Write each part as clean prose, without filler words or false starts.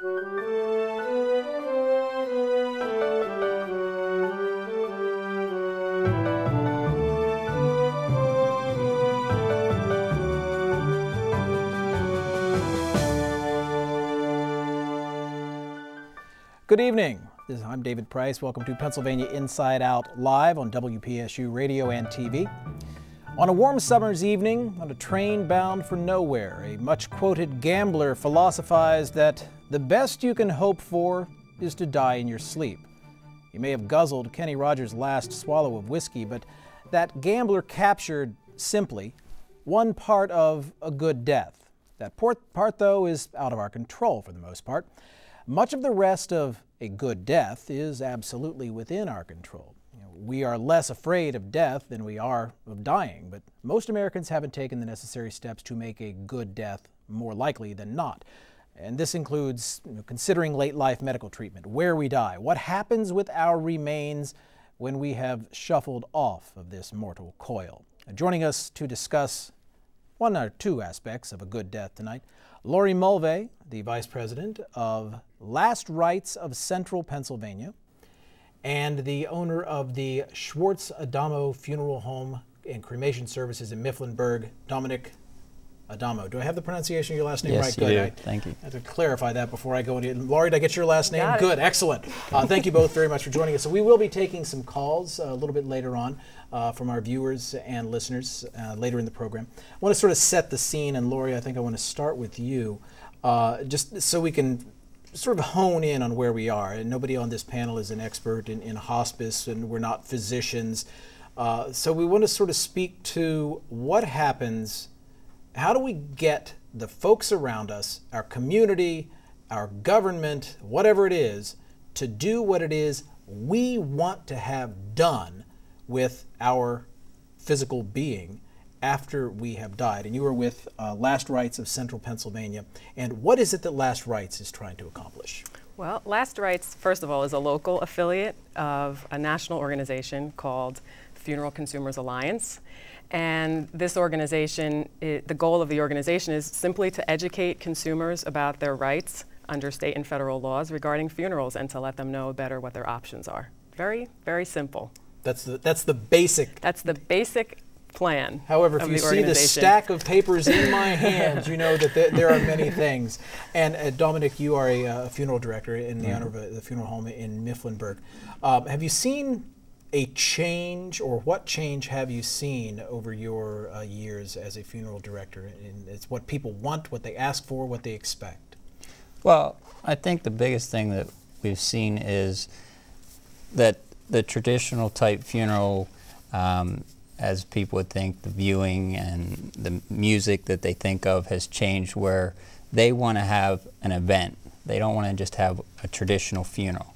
Good evening. I'm David Price. Welcome to Pennsylvania Inside Out Live on WPSU Radio and TV. On a warm summer's evening, on a train bound for nowhere, a much-quoted gambler philosophized that the best you can hope for is to die in your sleep. He may have guzzled Kenny Rogers' last swallow of whiskey, but that gambler captured, simply, one part of a good death. That part, though, is out of our control for the most part. Much of the rest of a good death is absolutely within our control. We are less afraid of death than we are of dying, but most Americans haven't taken the necessary steps to make a good death more likely than not. And this includes considering late-life medical treatment, where we die, what happens with our remains when we have shuffled off of this mortal coil. Joining us to discuss one or two aspects of a good death tonight, Laurie Mulvey, the Vice President of Last Rites of Central Pennsylvania, and the owner of the Schwartz Adamo Funeral Home and Cremation Services in Mifflinburg, Dominick Adamo. Do I have the pronunciation of your last name right? Yes, you do. Thank you. I have to clarify that before I go into it. Laurie, did I get your last name? Got it. Good, excellent. Thank you both very much for joining us. So we will be taking some calls a little bit later on from our viewers and listeners later in the program. I want to sort of set the scene, and Laurie, I think I want to start with you, just so we can sort of hone in on where we are. And nobody on this panel is an expert in hospice, and we're not physicians. So we want to sort of speak to what happens. How do we get the folks around us, our community, our government, whatever it is, to do what it is we want to have done with our physical being after we have died? And you are with Last Rites of Central Pennsylvania. And what is it that Last Rites is trying to accomplish? Well, Last Rites, first of all, is a local affiliate of a national organization called Funeral Consumers Alliance. And this organization, the goal of the organization is simply to educate consumers about their rights under state and federal laws regarding funerals and to let them know better what their options are. Very, very simple. That's the basic. That's the basic plan. However, if you see the stack of papers in my hands, you know that there are many things. And Dominick, you are a funeral director in the honor of the funeral home in Mifflinburg. Have you seen a change, or what change have you seen over your years as a funeral director? And it's what people want, what they ask for, what they expect. Well, I think the biggest thing that we've seen is that the traditional type funeral, as people would think, the viewing and the music that they think of has changed, where they want to have an event. They don't want to just have a traditional funeral.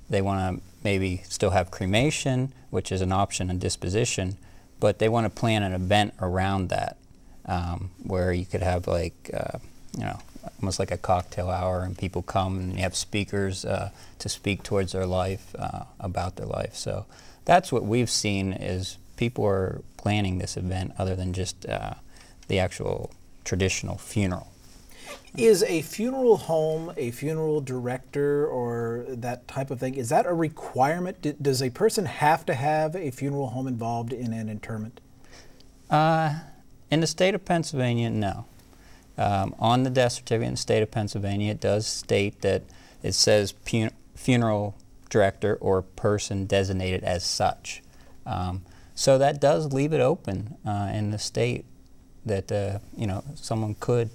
They want to maybe still have cremation, which is an option in disposition, but they want to plan an event around that, where you could have like, almost like a cocktail hour, and people come and you have speakers to speak towards their life, about their life. So that's what we've seen, is people are planning this event other than just the actual traditional funeral. Is a funeral home, a funeral director, or that type of thing, is that a requirement? Does a person have to have a funeral home involved in an interment? In the state of Pennsylvania, no. On the death certificate in the state of Pennsylvania, it does state that it says funeral director or person designated as such. So that does leave it open in the state that someone could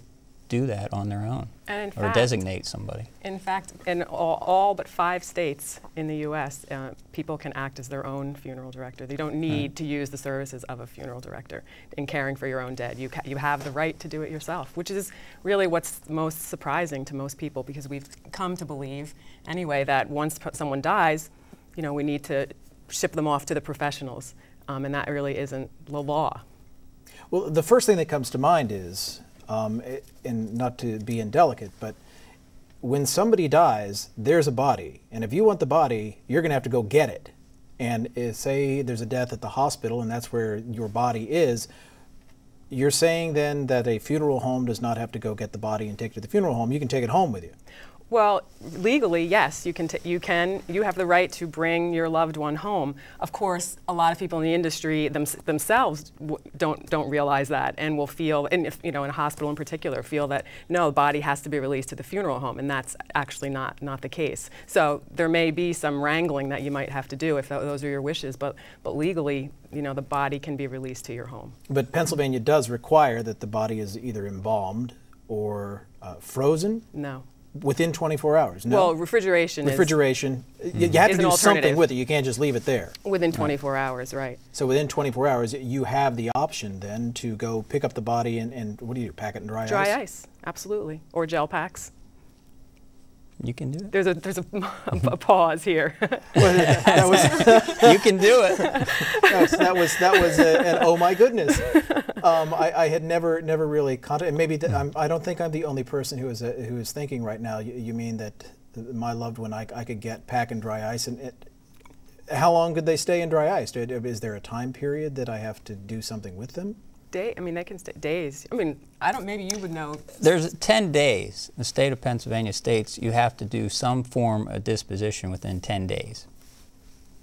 do that on their own, and or designate somebody. In fact, in all but 5 states in the U.S., people can act as their own funeral director. They don't need to use the services of a funeral director in caring for your own dead. You have the right to do it yourself, which is really what's most surprising to most people, because we've come to believe anyway that once someone dies, we need to ship them off to the professionals, and that really isn't the law. Well, the first thing that comes to mind is, and not to be indelicate, but when somebody dies, there's a body. And if you want the body, you're going to have to go get it. And say there's a death at the hospital and that's where your body is, You're saying then that a funeral home does not have to go get the body and take it to the funeral home. You can take it home with you. Well, legally, yes, you have the right to bring your loved one home. Of course, a lot of people in the industry themselves don't realize that, and will feel, and if, in a hospital in particular, feel that no, the body has to be released to the funeral home, and that's actually not the case. So there may be some wrangling that you might have to do if those are your wishes, but legally, the body can be released to your home. But Pennsylvania does require that the body is either embalmed or frozen? No. Within 24 hours? No? Well, refrigeration. You have to do something with it. You can't just leave it there. Within 24 hours, right. So within 24 hours, you have the option then to go pick up the body and what do you do, pack it in dry ice? Dry ice, absolutely. Or gel packs. You can do it. There's a pause here. You can do it. That was an oh my goodness. I had never really contacted. Maybe I don't think I'm the only person who is thinking right now. You mean that my loved one I could get pack in dry ice, and how long could they stay in dry ice? Is there a time period that I have to do something with them? They can stay days. Maybe you would know. There's 10 days. The state of Pennsylvania states you have to do some form of disposition within 10 days.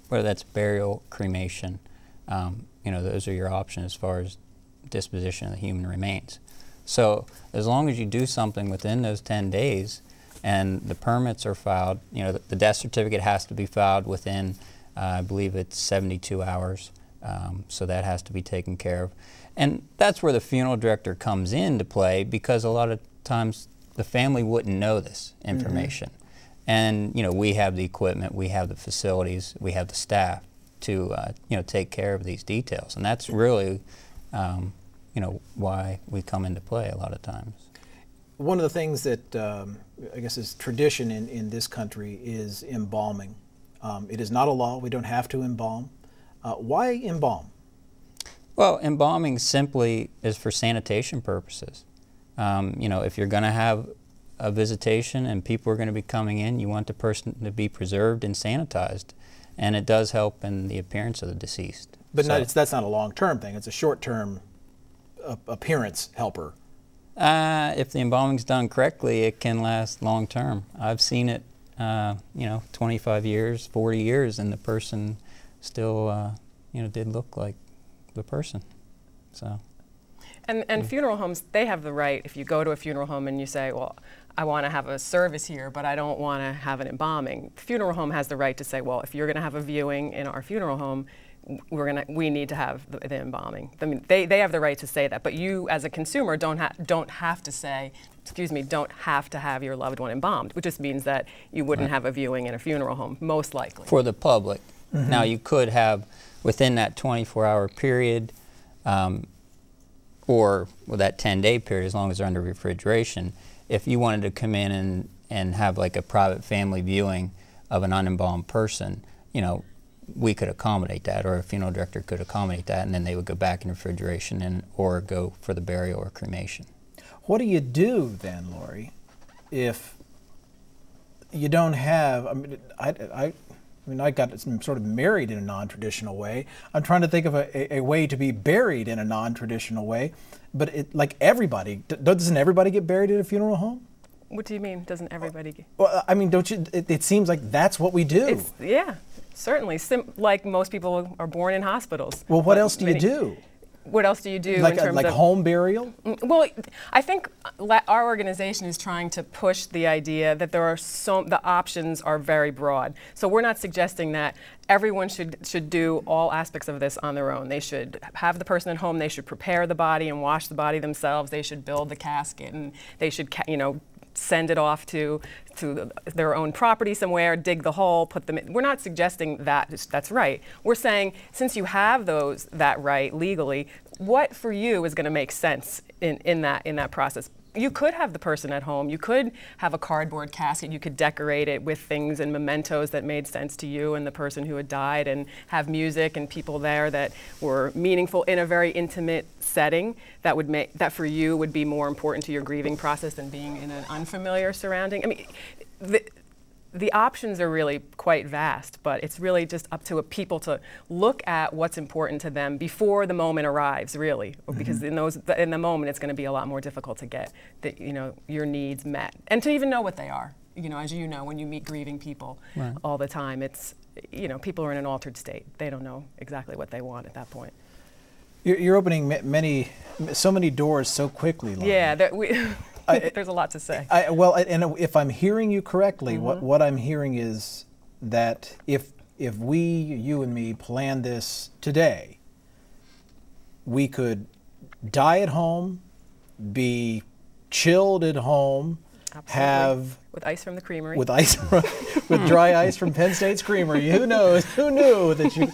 Whether that's burial, cremation, those are your options as far as disposition of the human remains. So as long as you do something within those 10 days and the permits are filed, the death certificate has to be filed within, I believe it's 72 hours. So that has to be taken care of. And that's where the funeral director comes into play, because a lot of times the family wouldn't know this information. Mm-hmm. And we have the equipment, we have the facilities, we have the staff to take care of these details. And that's really why we come into play a lot of times. One of the things that I guess is tradition in this country is embalming. It is not a law. We don't have to embalm. Why embalm? Well, embalming simply is for sanitation purposes. If you're going to have a visitation and people are going to be coming in, you want the person to be preserved and sanitized, and it does help in the appearance of the deceased. But that's not a long-term thing. It's a short-term appearance helper. If the embalming's done correctly, it can last long-term. I've seen it, 25 years, 40 years, and the person still, did look like the person. So. And funeral homes, they have the right, if you go to a funeral home and you say, well, I want to have a service here, but I don't want to have an embalming. The funeral home has the right to say, well, if you're going to have a viewing in our funeral home, we need to have the embalming. I mean, they have the right to say that, but you as a consumer don't have to say, don't have to have your loved one embalmed, which just means that you wouldn't have a viewing in a funeral home, most likely. For the public. Mm-hmm. Now, you could have, within that 24-hour period, or that 10-day period, as long as they're under refrigeration, if you wanted to come in and have like a private family viewing of an unembalmed person, we could accommodate that, or a funeral director could accommodate that, and then they would go back in refrigeration or go for the burial or cremation. What do you do then, Laurie, if you don't have, I got sort of married in a non-traditional way. I'm trying to think of a way to be buried in a non-traditional way, but like everybody, doesn't everybody get buried at a funeral home? What do you mean, doesn't everybody get? Well, don't you, it seems like that's what we do. Yeah, certainly. Like most people are born in hospitals. Well, what else do you do? What else do you do in terms of home burial? Well, I think our organization is trying to push the idea that the options are very broad. So we're not suggesting that everyone should do all aspects of this on their own. They should have the person at home. They should prepare the body and wash the body themselves. They should build the casket, and they should send it off to their own property somewhere, dig the hole, put them in. We're not suggesting that that's right. We're saying, since you have that right legally, what for you is going to make sense in that process? You could have the person at home. You could have a cardboard casket. You could decorate it with things and mementos that made sense to you and the person who had died, and have music and people there that were meaningful in a very intimate setting that for you would be more important to your grieving process than being in an unfamiliar surrounding. I mean, the options are really quite vast, but it's really just up to people to look at what's important to them before the moment arrives, really, because in the moment it's going to be a lot more difficult to get your needs met, and to even know what they are. As you know, when you meet grieving people all the time, it's people are in an altered state. They don't know exactly what they want at that point. You're opening so many doors so quickly, Laurie. Yeah, there's a lot to say. And if I'm hearing you correctly, what I'm hearing is that if you and me plan this today, we could die at home, be chilled at home, Absolutely. With ice from the creamery. With dry ice from Penn State's Creamery. Who knows? Who knew that you?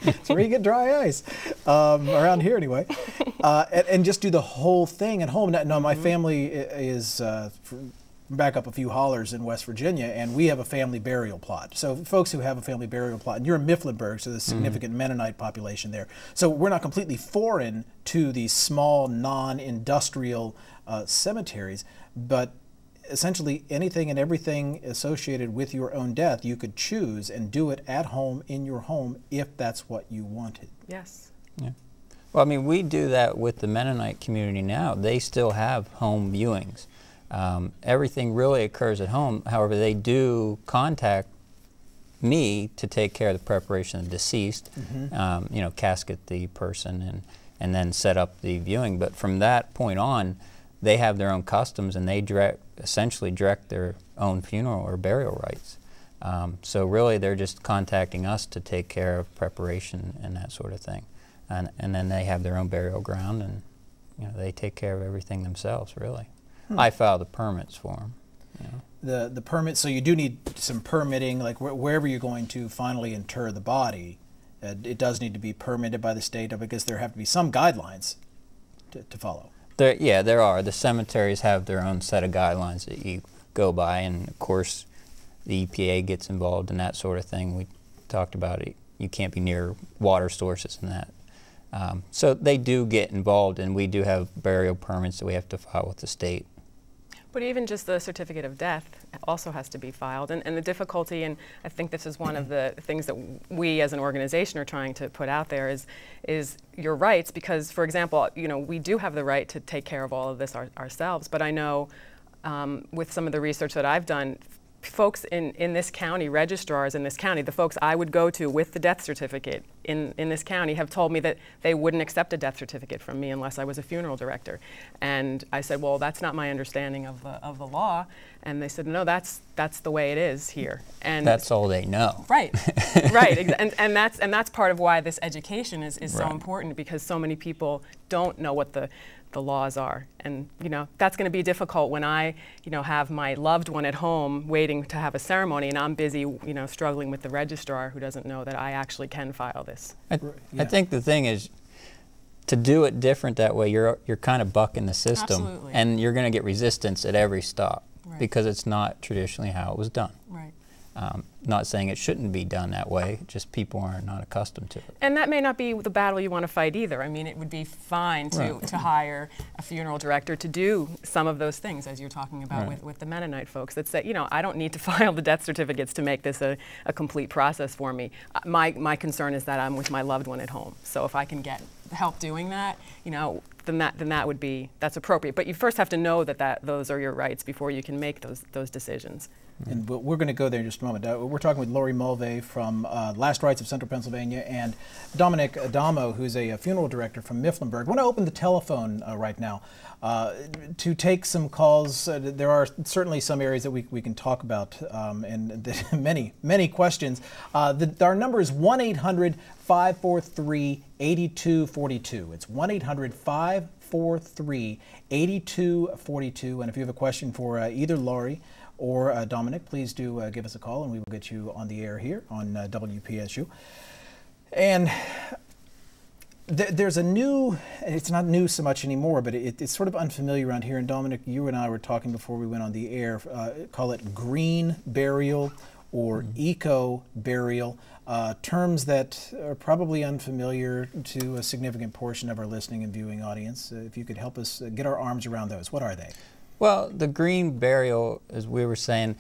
It's where you get dry ice around here, anyway. And just do the whole thing at home. Now, my family is back up a few hollers in West Virginia, and we have a family burial plot. So, folks who have a family burial plot, and you're in Mifflinburg, so there's a significant Mennonite population there. So, we're not completely foreign to these small, non-industrial cemeteries, but essentially anything and everything associated with your own death, you could choose and do it at home, in your home, if that's what you wanted. Yes. Yeah. Well, I mean, we do that with the Mennonite community now. They still have home viewings. Everything really occurs at home. However, they do contact me to take care of the preparation of the deceased, casket the person and then set up the viewing. But from that point on, they have their own customs, and they essentially direct their own funeral or burial rites. So really, they're just contacting us to take care of preparation and that sort of thing. And then they have their own burial ground, and they take care of everything themselves, really. I file the permits for them. The permit, so you do need some permitting, like wherever you're going to finally inter the body, it does need to be permitted by the state, because there have to be some guidelines to follow. There are. The cemeteries have their own set of guidelines that you go by, and of course the EPA gets involved in that sort of thing. We talked about it. You can't be near water sources and that. So they do get involved, and we do have burial permits that we have to file with the state. But even just the certificate of death also has to be filed. And the difficulty, and I think this is one of the things that we as an organization are trying to put out there, is your rights. Because, for example, we do have the right to take care of all of this ourselves. But I know with some of the research that I've done, folks in this county, registrars in this county, the folks I would go to with the death certificate in this county have told me that they wouldn't accept a death certificate from me unless I was a funeral director. And I said, well, that's not my understanding of the law. And they said, no, that's the way it is here. And that's all they know. Right, right. And that's part of why this education is so important, because so many people don't know what the laws are. And that's going to be difficult when I have my loved one at home waiting to have a ceremony, and I'm busy struggling with the registrar who doesn't know that I actually can file this. I think the thing is to do it different that way. You're kind of bucking the system. Absolutely. And you're going to get resistance at every stop, because it's not traditionally how it was done. Right. Not saying it shouldn't be done that way, just people are not accustomed to it. And that may not be the battle you want to fight either. I mean, it would be fine to hire a funeral director to do some of those things, as you're talking about with the Mennonite folks, that say, I don't need to file the death certificates to make this a complete process for me. My concern is that I'm with my loved one at home. So if I can get help doing that, then that's appropriate. But you first have to know that those are your rights before you can make those decisions. And we're going to go there in just a moment. We're talking with Laurie Mulvey from Last Rites of Central Pennsylvania, and Dominick Adamo, who's a funeral director from Mifflinburg. I want to open the telephone right now to take some calls. There are certainly some areas that we can talk about, and many questions. Our number is 1-800-543-8242. It's 1-800-543-8242. And if you have a question for either Laurie or Dominick, please do give us a call, and we will get you on the air here on WPSU. And there's a new, it's not new so much anymore, but it's sort of unfamiliar around here. And Dominick, you and I were talking before we went on the air, call it green burial or eco burial, terms that are probably unfamiliar to a significant portion of our listening and viewing audience. If you could help us get our arms around those, what are they? Well, the green burial, as we were saying,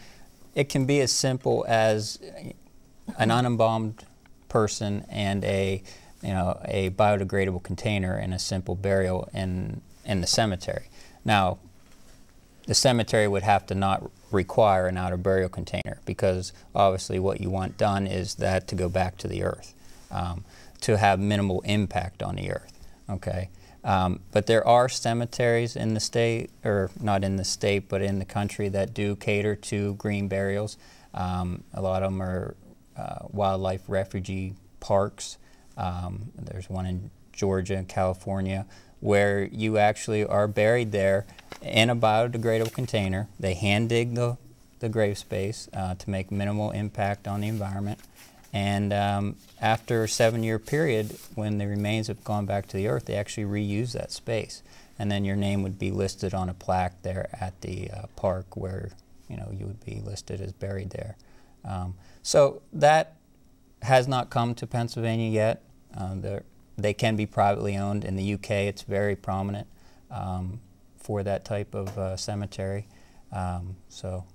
it can be as simple as an unembalmed person and a biodegradable container in a simple burial in the cemetery. Now, the cemetery would have to not require an outer burial container, because obviously what you want done is that to go back to the earth, to have minimal impact on the earth. Okay. But there are cemeteries in the state, or not in the state, but in the country, that do cater to green burials. A lot of them are wildlife refugee parks. There's one in Georgia and California where you actually are buried there in a biodegradable container. They hand dig the grave space to make minimal impact on the environment. And after a 7-year period, when the remains have gone back to the earth, they actually reuse that space. And then your name would be listed on a plaque there at the park where you would be listed as buried there. So that has not come to Pennsylvania yet. They can be privately owned. In the UK, it's very prominent for that type of cemetery. So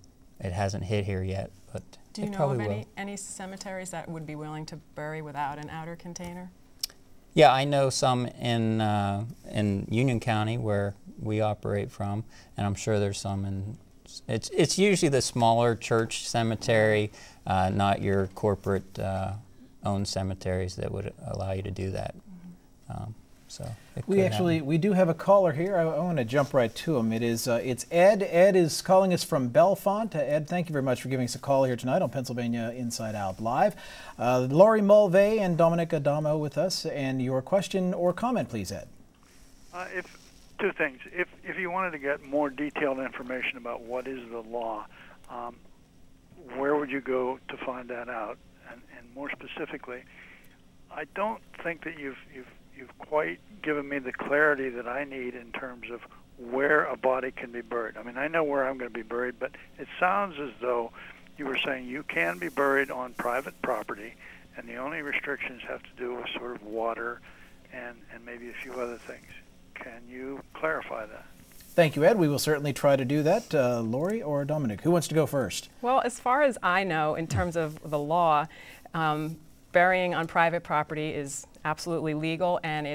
it hasn't hit here yet, but do you know of any cemeteries that would be willing to bury without an outer container? Yeah, I know some in Union County where we operate from, and I'm sure there's some in. It's usually the smaller church cemetery, not your corporate owned cemeteries that would allow you to do that. So we do have a caller here. I want to jump right to him. It's Ed. Ed is calling us from Bellefonte. Ed, thank you very much for giving us a call here tonight on Pennsylvania Inside Out Live. Laurie Mulvey and Dominick Adamo with us, and your question or comment, please, Ed. Two things. If you wanted to get more detailed information about what is the law, where would you go to find that out? And more specifically, I don't think that you've quite given me the clarity that I need in terms of where a body can be buried. I mean, I know where I'm going to be buried, but it sounds as though you were saying you can be buried on private property, and the only restrictions have to do with sort of water and maybe a few other things. Can you clarify that? Thank you, Ed. We will certainly try to do that. Laurie or Dominick, who wants to go first? Well, as far as I know, in terms of the law, burying on private property is absolutely legal, and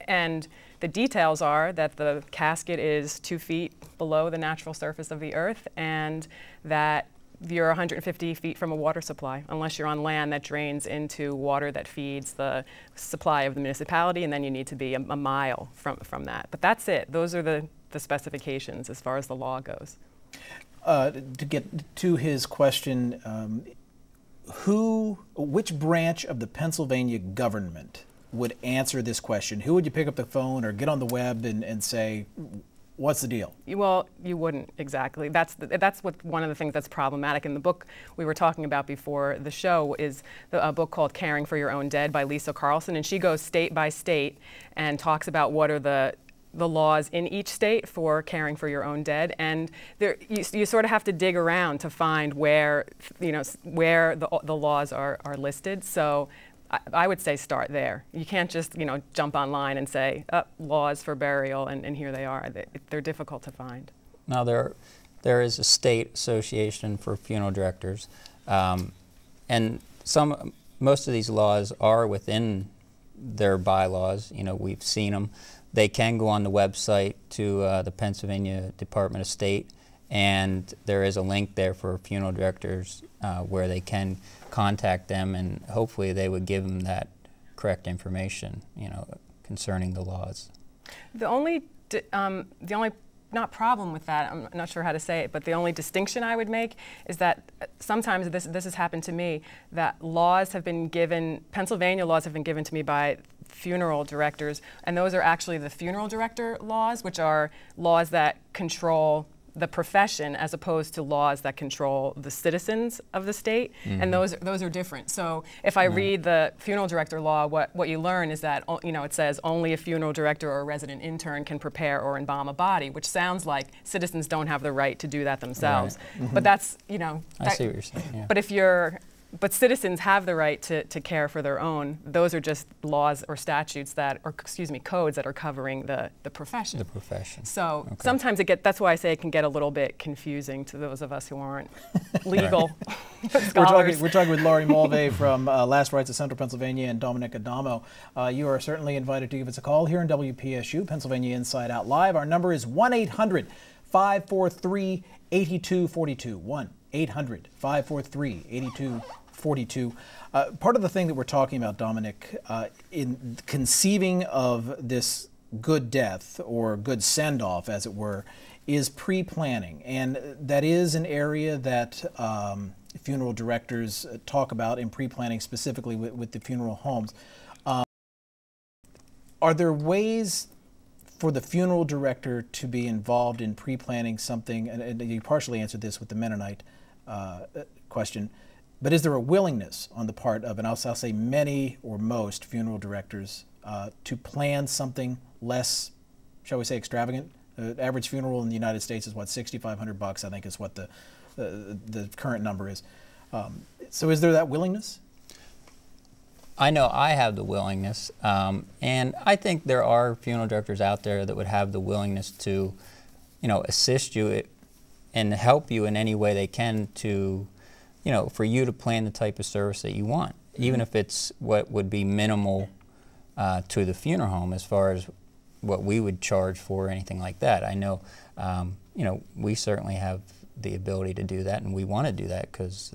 and the details are that the casket is 2 feet below the natural surface of the earth, and that you're 150 feet from a water supply, unless you're on land that drains into water that feeds the supply of the municipality, and then you need to be a mile from that. But that's it. Those are the specifications as far as the law goes. To get to his question, which branch of the Pennsylvania government would answer this question? Who would you pick up the phone or get on the web and say, what's the deal? Well, you wouldn't exactly. That's one of the things that's problematic. In the book we were talking about before the show is a book called Caring for Your Own Dead by Lisa Carlson, and she goes state by state and talks about what are the laws in each state for caring for your own dead, and you sort of have to dig around to find where the laws are listed. So I would say start there. You can't just jump online and say laws for burial and here they are. They're difficult to find. Now there is a state association for funeral directors, and most of these laws are within their bylaws. We've seen them. They can go on the website to the Pennsylvania Department of State, and there is a link there for funeral directors where they can contact them, and hopefully they would give them that correct information, concerning the laws. The only not problem with that, I'm not sure how to say it, but the only distinction I would make is that sometimes this has happened to me, that laws have been given, Pennsylvania laws have been given to me by funeral directors, and those are actually the funeral director laws, which are laws that control the profession as opposed to laws that control the citizens of the state, and those are different. So if I read the funeral director law, what you learn is that it says only a funeral director or a resident intern can prepare or embalm a body, which sounds like citizens don't have the right to do that themselves. Right. But that's I see what you're saying. Yeah. But if you're but citizens have the right to care for their own. Those are just laws or statutes that, or excuse me, codes that are covering the profession. The profession. So sometimes that's why I say it can get a little bit confusing to those of us who aren't legal scholars. We're talking with Laurie Mulvey from Last Rights of Central Pennsylvania and Dominick Adamo. You are certainly invited to give us a call here in WPSU, Pennsylvania Inside Out Live. Our number is 1-800-543-8242. 1-800-543-8242. Part of the thing that we're talking about, Dominick, in conceiving of this good death or good send-off, as it were, is pre-planning. And that is an area that funeral directors talk about in pre-planning, specifically with the funeral homes. Are there ways for the funeral director to be involved in pre-planning something, and you partially answered this with the Mennonite question, but is there a willingness on the part of, and I'll say many or most funeral directors, to plan something less, shall we say, extravagant? Average funeral in the United States is what, $6,500, I think is what the current number is. So is there that willingness? I know I have the willingness, and I think there are funeral directors out there that would have the willingness to, assist you and help you in any way they can to, for you to plan the type of service that you want, even if it's what would be minimal to the funeral home as far as what we would charge for or anything like that. I know, we certainly have the ability to do that, and we want to do that because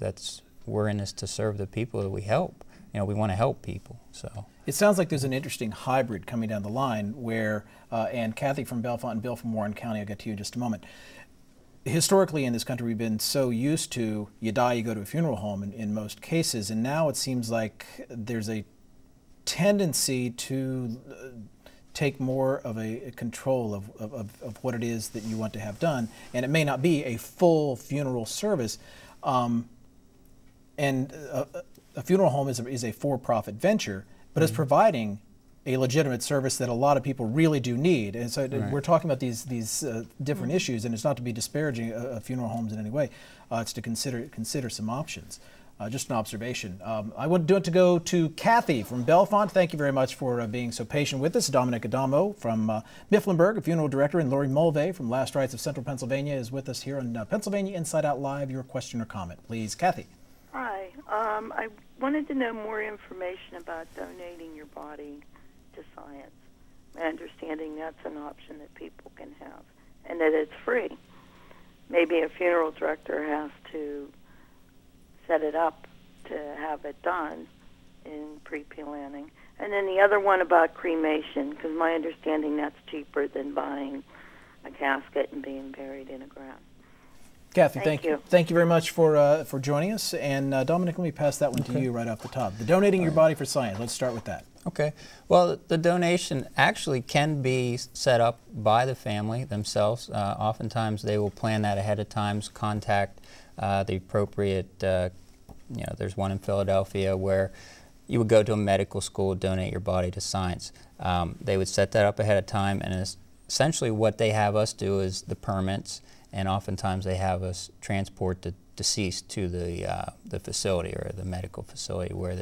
we're in this to serve the people that we help. We want to help people. So it sounds like there's an interesting hybrid coming down the line where, and Kathy from Bellefonte and Bill from Warren County, I'll get to you in just a moment. Historically in this country, we've been so used to you die, you go to a funeral home in most cases, and now it seems like there's a tendency to take more of a control of what it is that you want to have done, and it may not be a full funeral service. A funeral home is a for-profit venture, but it's providing a legitimate service that a lot of people really do need. And so we're talking about these different issues, and it's not to be disparaging of funeral homes in any way. It's to consider some options. Just an observation. I want to go to Kathy from Bellefonte. Thank you very much for being so patient with us. Dominick Adamo from Mifflinburg, a funeral director, and Laurie Mulvey from Last Rights of Central Pennsylvania is with us here on Pennsylvania Inside Out Live. Your question or comment, please. Kathy. Hi. I wanted to know more information about donating your body to science. My understanding that's an option that people can have, and that it's free. Maybe a funeral director has to set it up to have it done in pre-planning. And then the other one about cremation, because my understanding that's cheaper than buying a casket and being buried in a ground. Kathy, thank you. Thank you very much for joining us. And Dominick, let me pass that one to you right off the top. The donating your body for science. Let's start with that. Okay. Well, the donation actually can be set up by the family themselves. Oftentimes they will plan that ahead of time, contact the appropriate, there's one in Philadelphia where you would go to a medical school, donate your body to science. They would set that up ahead of time, and essentially what they have us do is the permits, and oftentimes they have us transport the deceased to the facility or the medical facility where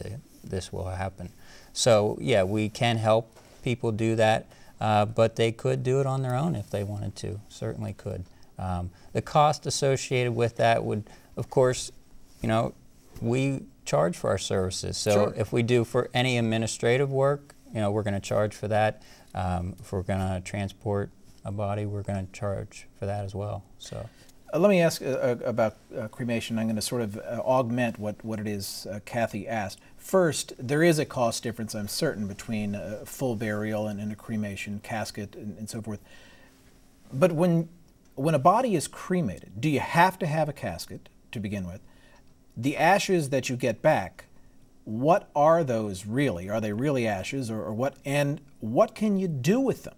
this will happen. So yeah, we can help people do that, but they could do it on their own if they wanted to, certainly could. The cost associated with that would, of course, we charge for our services. So if we do for any administrative work, we're going to charge for that. If we're going to transport a body, we're going to charge for that as well. So let me ask about cremation. I'm going to sort of augment what it is Kathy asked. First, there is a cost difference, I'm certain, between a full burial and a cremation, casket, and so forth. But when a body is cremated, do you have to have a casket to begin with? The ashes that you get back, what are those really? Are they really ashes, or what? And what can you do with them?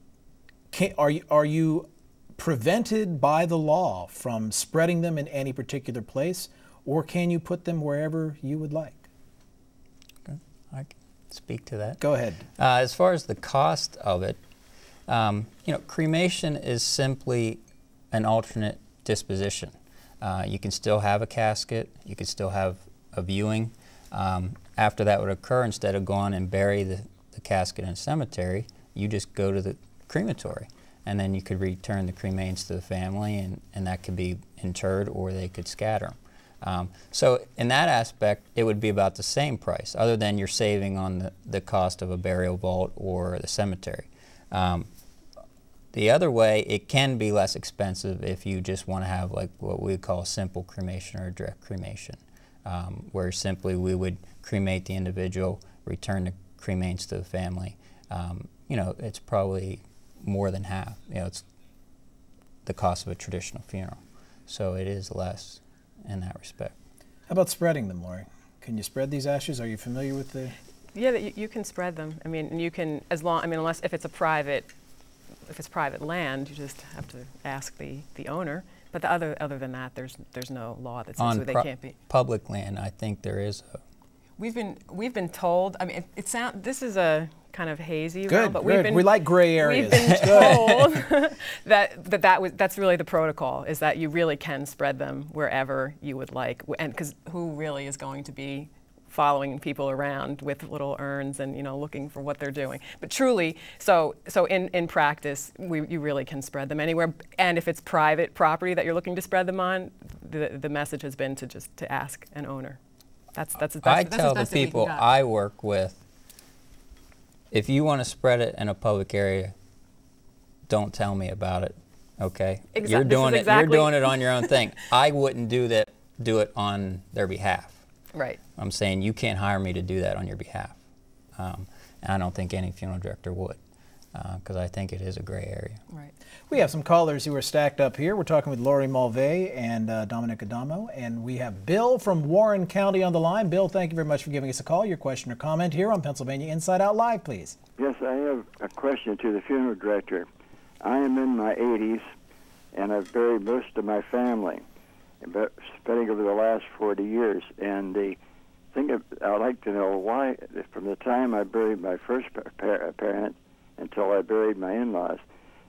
Are you prevented by the law from spreading them in any particular place, or can you put them wherever you would like? Okay. I can speak to that. Go ahead. As far as the cost of it, cremation is simply an alternate disposition. You can still have a casket, you can still have a viewing, After that would occur, instead of going and bury the casket in a cemetery, you just go to the crematory, and then you could return the cremains to the family, and that could be interred, or they could scatter them. So in that aspect, it would be about the same price, other than you're saving on the cost of a burial vault or the cemetery. The other way, it can be less expensive if you just want to have like what we call a simple cremation or a direct cremation, where simply we would cremate the individual, return the cremains to the family. You know, it's probably more than half. You know, it's the cost of a traditional funeral. So it is less in that respect. How about spreading them, Laurie? Can you spread these ashes? Are you familiar with the... Yeah, you can spread them. I mean, you can, as long, I mean, unless if it's private land, you just have to ask the owner. But other than that, there's no law that says they can't be. Public land, I think there is a... We've been told. I mean, this is a kind of hazy good, realm, but good. We like gray areas. We've been told that's really the protocol, is that you really can spread them wherever you would like, and because who really is going to be following people around with little urns and, you know, looking for what they're doing. But truly, so in practice, you really can spread them anywhere. And if it's private property that you're looking to spread them on, the message has been to ask an owner. That's I tell the people I work with, if you want to spread it in a public area, don't tell me about it. Okay, you're doing it. You're doing it on your own thing. I wouldn't do it on their behalf. Right. I'm saying you can't hire me to do that on your behalf. And I don't think any funeral director would, because I think it is a gray area. Right. We have some callers who are stacked up here. We're talking with Laurie Mulvey and Dominick Adamo, and we have Bill from Warren County on the line. Bill, thank you very much for giving us a call. Your question or comment here on Pennsylvania Inside Out Live, please. Yes, I have a question to the funeral director. I am in my 80s, and I've buried most of my family, but spreading over the last 40 years. And the thing I'd like to know why, from the time I buried my first parent until I buried my in-laws,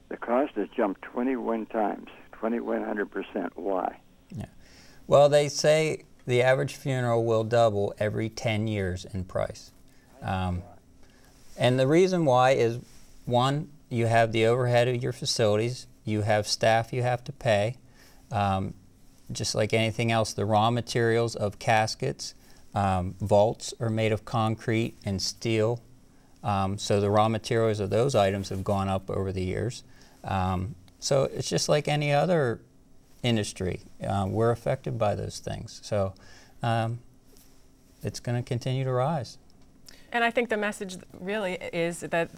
the cost has jumped 21 times, 2,100%. Why? Yeah. Well, they say the average funeral will double every 10 years in price. And the reason why is, one, you have the overhead of your facilities, you have staff you have to pay. Just like anything else, the raw materials of caskets, vaults are made of concrete and steel. So the raw materials of those items have gone up over the years. So it's just like any other industry. We're affected by those things. So it's going to continue to rise. And I think the message really is that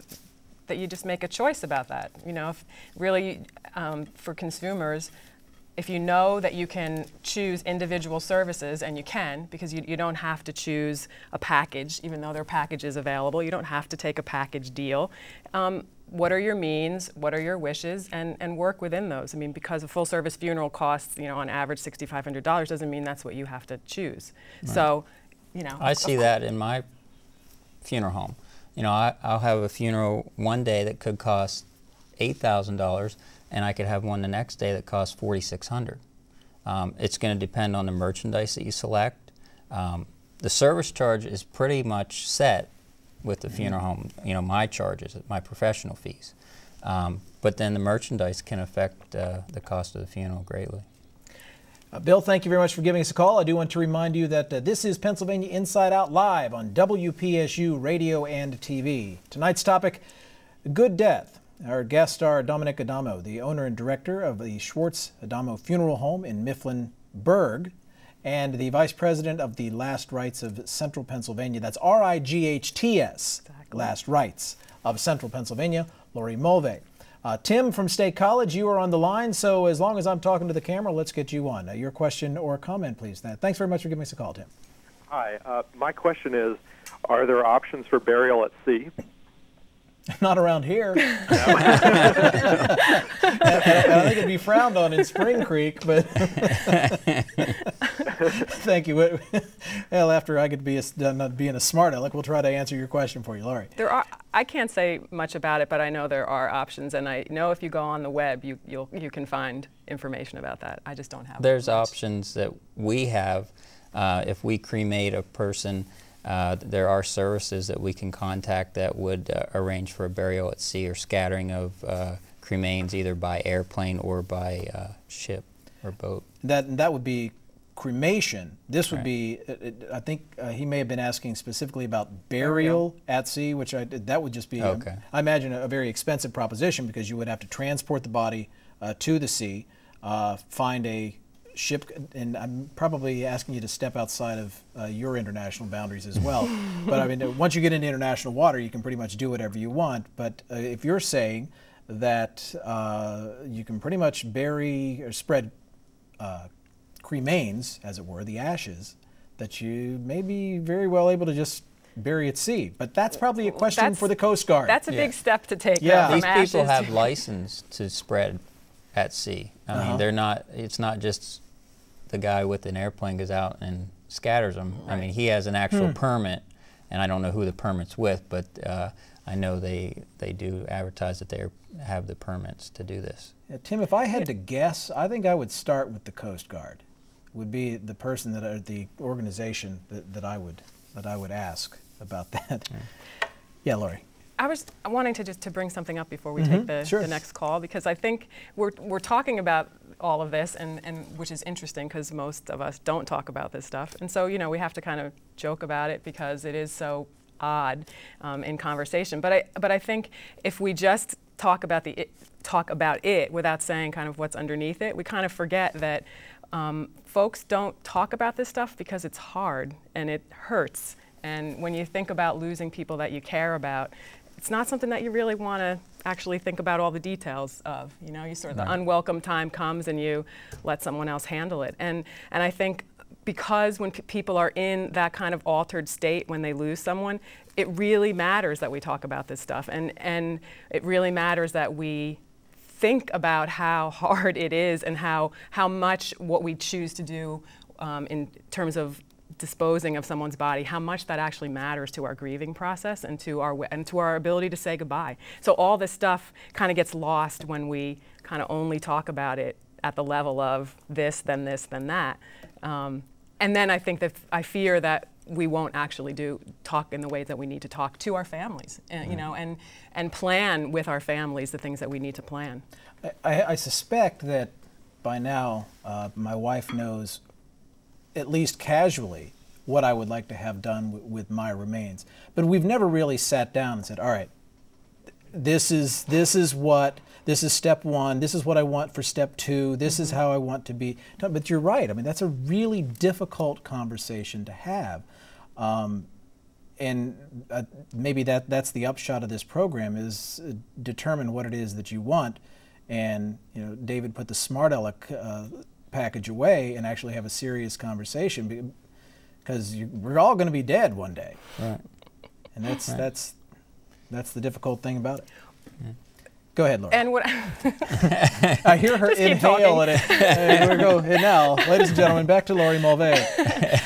you just make a choice about that. You know, if really for consumers, if you know that you can choose individual services, and you can, because you don't have to choose a package, even though there are packages available, you don't have to take a package deal. What are your means, what are your wishes, and work within those. I mean, because a full service funeral costs, you know, on average $6,500 doesn't mean that's what you have to choose. Right. So, you know. I see that in my funeral home. You know, I'll have a funeral one day that could cost $8,000, and I could have one the next day that costs $4,600. It's going to depend on the merchandise that you select. The service charge is pretty much set with the funeral home. You know, my charges, my professional fees. But then the merchandise can affect the cost of the funeral greatly. Bill, thank you very much for giving us a call. I do want to remind you that this is Pennsylvania Inside Out Live on WPSU Radio and TV. Tonight's topic, good death. Our guests are Dominick Adamo, the owner and director of the Schwartz Adamo Funeral Home in Mifflinburg, and the vice president of the Last Rites of Central Pennsylvania. That's RIGHTS, exactly. Last Rites of Central Pennsylvania, Laurie Mulvey. Tim from State College, you are on the line, so as long as I'm talking to the camera, let's get you on. Your question or comment, please. Thanks very much for giving us a call, Tim. Hi. My question is, are there options for burial at sea? Not around here. I think it'd be frowned on in Spring Creek, but thank you. Well, after I get to be done being a smart aleck, we'll try to answer your question for you, Laurie. I can't say much about it, but I know there are options, and I know if you go on the web, you can find information about that. I just don't have. There's options that we have. If we cremate a person, there are services that we can contact that would arrange for a burial at sea or scattering of cremains either by airplane or by ship or boat. That would be cremation. This would be, I think he may have been asking specifically about burial at sea, which that would just be, okay. I imagine, a very expensive proposition, because you would have to transport the body to the sea, find a ship, and I'm probably asking you to step outside of your international boundaries as well. But I mean, once you get into international water, you can pretty much do whatever you want. But if you're saying that you can pretty much bury or spread cremains, as it were, the ashes, that you may be very well able to just bury at sea. But that's probably a question for the Coast Guard. That's a big step to take. Yeah. From These people have license to spread at sea. I mean, they're not. It's not just the guy with an airplane goes out and scatters them. Right. I mean, he has an actual permit, and I don't know who the permit's with, but I know they do advertise that they have the permits to do this. Yeah, Tim, if I had to guess, I think I would start with the Coast Guard. Would be the person the organization that I would ask about that. Yeah, Laurie. I was wanting to bring something up before we take the next call, because I think we're talking about all of this, and which is interesting because most of us don't talk about this stuff, and so we have to kind of joke about it because it is so odd in conversation. But I think if we just talk about it without saying kind of what's underneath it, we kind of forget that folks don't talk about this stuff because it's hard and it hurts. And when you think about losing people that you care about, it's not something that you really want to actually think about all the details of. You sort of the unwelcome time comes and you let someone else handle it. And I think because when people are in that kind of altered state when they lose someone, it really matters that we talk about this stuff, and it really matters that we think about how hard it is and how much what we choose to do in terms of disposing of someone's body, how much that actually matters to our grieving process and to our ability to say goodbye. So all this stuff kind of gets lost when we kind of only talk about it at the level of this, then that. And then I think that I fear that we won't actually talk in the ways that we need to talk to our families, and plan with our families the things that we need to plan. I suspect that by now my wife knows, at least casually, what I would like to have done with my remains. But we've never really sat down and said, all right, this is step one, this is what I want for step two, this is how I want to be. But you're right, I mean, that's a really difficult conversation to have. And maybe that's the upshot of this program, is determine what it is that you want. And David put the smart aleck package away and actually have a serious conversation, because we're all going to be dead one day. Right. And that's the difficult thing about it. Yeah. Go ahead, Laurie. And what I hear her inhale at it. And we go. And now, ladies and gentlemen, back to Laurie Mulvey.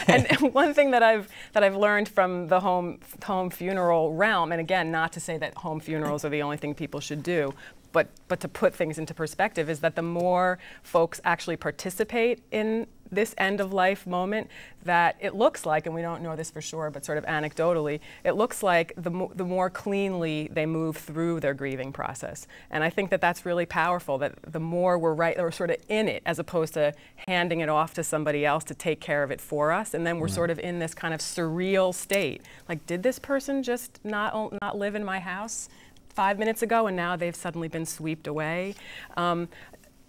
And one thing that I've learned from the home funeral realm, and again, not to say that home funerals are the only thing people should do, but to put things into perspective, is that the more folks actually participate in this end-of-life moment, that it looks like, and we don't know this for sure, but sort of anecdotally, it looks like the more cleanly they move through their grieving process. And I think that that's really powerful, that the more we're sort of in it, as opposed to handing it off to somebody else to take care of it for us, and then we're sort of in this kind of surreal state. Like, did this person just not live in my house 5 minutes ago, and now they've suddenly been swept away?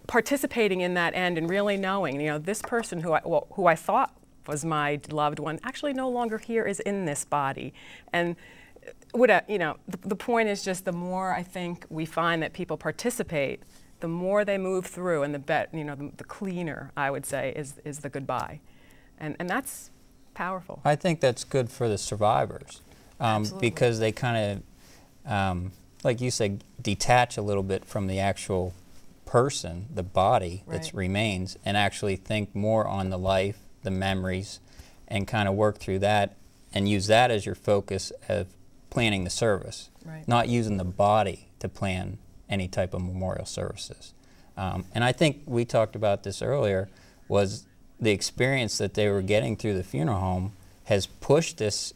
Participating in that end and really knowing, this person who I thought was my loved one actually no longer here, is in this body. And the point is just, the more I think we find that people participate, the more they move through, and the cleaner, I would say, is the goodbye, and that's powerful. I think that's good for the survivors, because they kind of, like you said, detach a little bit from the actual person, the body that remains, and actually think more on the life, the memories, and kind of work through that and use that as your focus of planning the service, not using the body to plan any type of memorial services. And I think we talked about this earlier, was the experience that they were getting through the funeral home has pushed this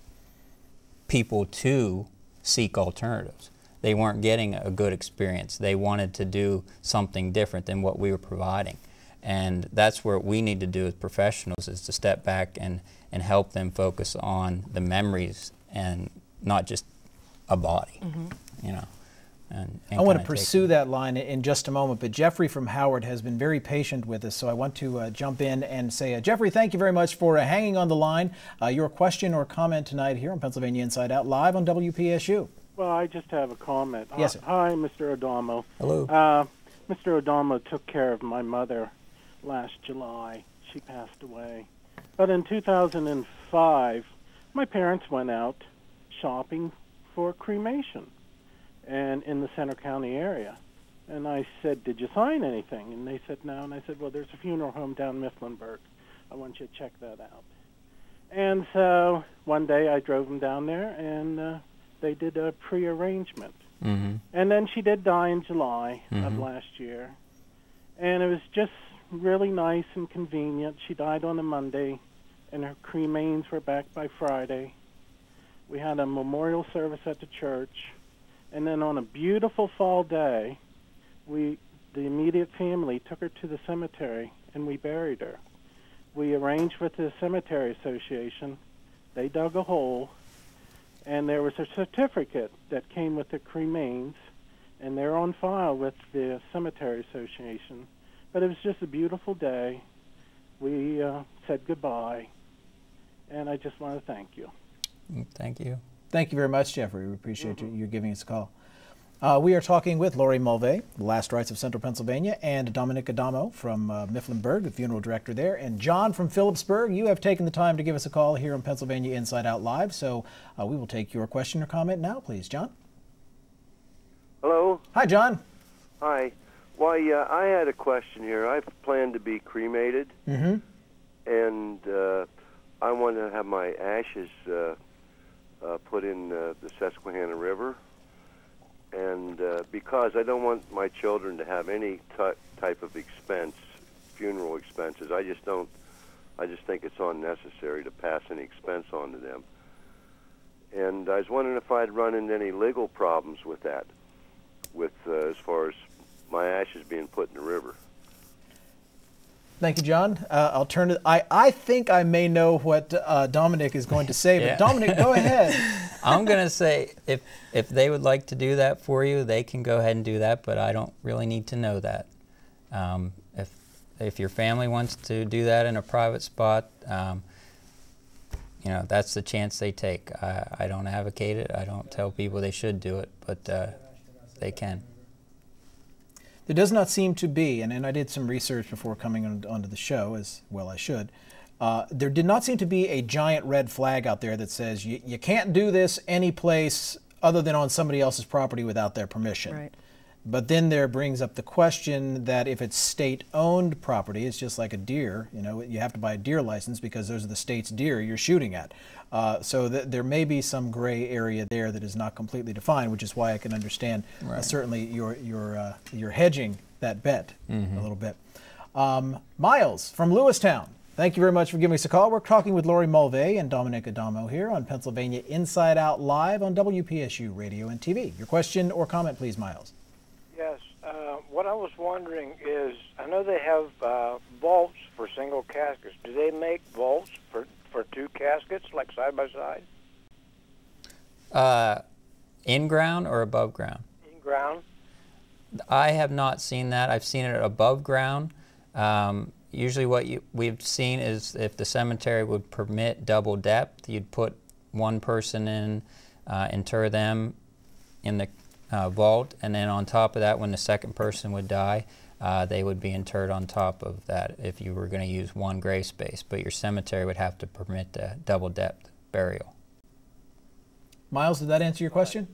people to seek alternatives. They weren't getting a good experience. They wanted to do something different than what we were providing. And that's where we need to do as professionals, is to step back and help them focus on the memories and not just a body, you know. And I want to pursue that line in just a moment, but Jeffrey from Howard has been very patient with us, so I want to jump in and say, Jeffrey, thank you very much for hanging on the line. Your question or comment tonight here on Pennsylvania Inside Out, live on WPSU. Well, I just have a comment. Yes, sir. Hi, Mr. Adamo. Hello. Mr. Adamo took care of my mother last July. She passed away. But in 2005, my parents went out shopping for cremation and in the Center County area. And I said, did you sign anything? And they said no. And I said, well, there's a funeral home down Mifflinburg. I want you to check that out. And so one day I drove them down there, and they did a pre-arrangement. And then she did die in July of last year. And it was just really nice and convenient. She died on a Monday, and her cremains were back by Friday. We had a memorial service at the church. And then on a beautiful fall day, the immediate family took her to the cemetery, and we buried her. We arranged with the Cemetery Association. They dug a hole, and there was a certificate that came with the cremains, and they're on file with the Cemetery Association. But it was just a beautiful day. We said goodbye, and I just want to thank you. Thank you. Thank you very much, Jeffrey. We appreciate you giving us a call. We are talking with Laurie Mulvey, the Last Rites of Central Pennsylvania, and Dominick Adamo from Mifflinburg, the funeral director there. And John from Phillipsburg, you have taken the time to give us a call here on Pennsylvania Inside Out Live, so we will take your question or comment now, please. John? Hello? Hi, John. Hi. Why, I had a question here. I plan to be cremated, and I want to have my ashes put in the Susquehanna River, and because I don't want my children to have any type of expense, funeral expenses. I just think it's unnecessary to pass any expense on to them. And I was wondering if I'd run into any legal problems with that, with as far as my ashes being put in the river. Thank you, John. I'll turn it. I think I may know what Dominick is going to say, but Dominick, go ahead. I'm going to say if they would like to do that for you, they can go ahead and do that, but I don't really need to know that. If your family wants to do that in a private spot, you know, that's the chance they take. I don't advocate it. I don't tell people they should do it, but they can. There does not seem to be, and I did some research before coming onto the show, as well I should, there did not seem to be a giant red flag out there that says you can't do this any place other than on somebody else's property without their permission. Right. But then there brings up the question that if it's state-owned property, it's just like a deer. You know, you have to buy a deer license because those are the state's deer you're shooting at. So there may be some gray area there that is not completely defined, which is why I can understand certainly you're hedging that bet a little bit. Miles from Lewistown, thank you very much for giving us a call. We're talking with Laurie Mulvey and Dominick Adamo here on Pennsylvania Inside Out Live on WPSU Radio and TV. Your question or comment, please, Miles. Yes. What I was wondering is, I know they have vaults for single caskets. Do they make vaults for two caskets, like side by side? In ground or above ground? In ground. I have not seen that. I've seen it above ground. Usually what we've seen is if the cemetery would permit double depth, you'd put one person in, inter them in the vault, and then on top of that, when the second person would die, they would be interred on top of that if you were going to use one grave space. But your cemetery would have to permit the double depth burial. Miles, did that answer your question?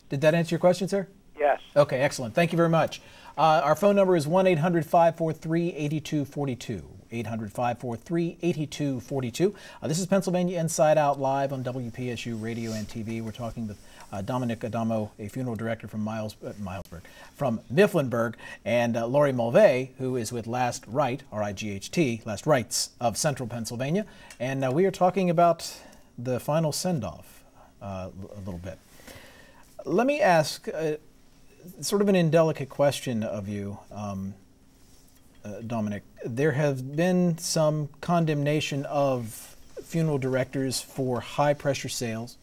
Did that answer your question, sir? Yes. Okay, excellent. Thank you very much. Our phone number is 1-800-543-8242. 800-543-8242. This is Pennsylvania Inside Out live on WPSU Radio and TV. We're talking with Dominick Adamo, a funeral director from from Mifflinburg, and Laurie Mulvey, who is with Last Rite, R-I-G-H-T, Last Rites of Central Pennsylvania. And we are talking about the final send-off a little bit. Let me ask sort of an indelicate question of you, Dominick. There have been some condemnation of funeral directors for high-pressure sales,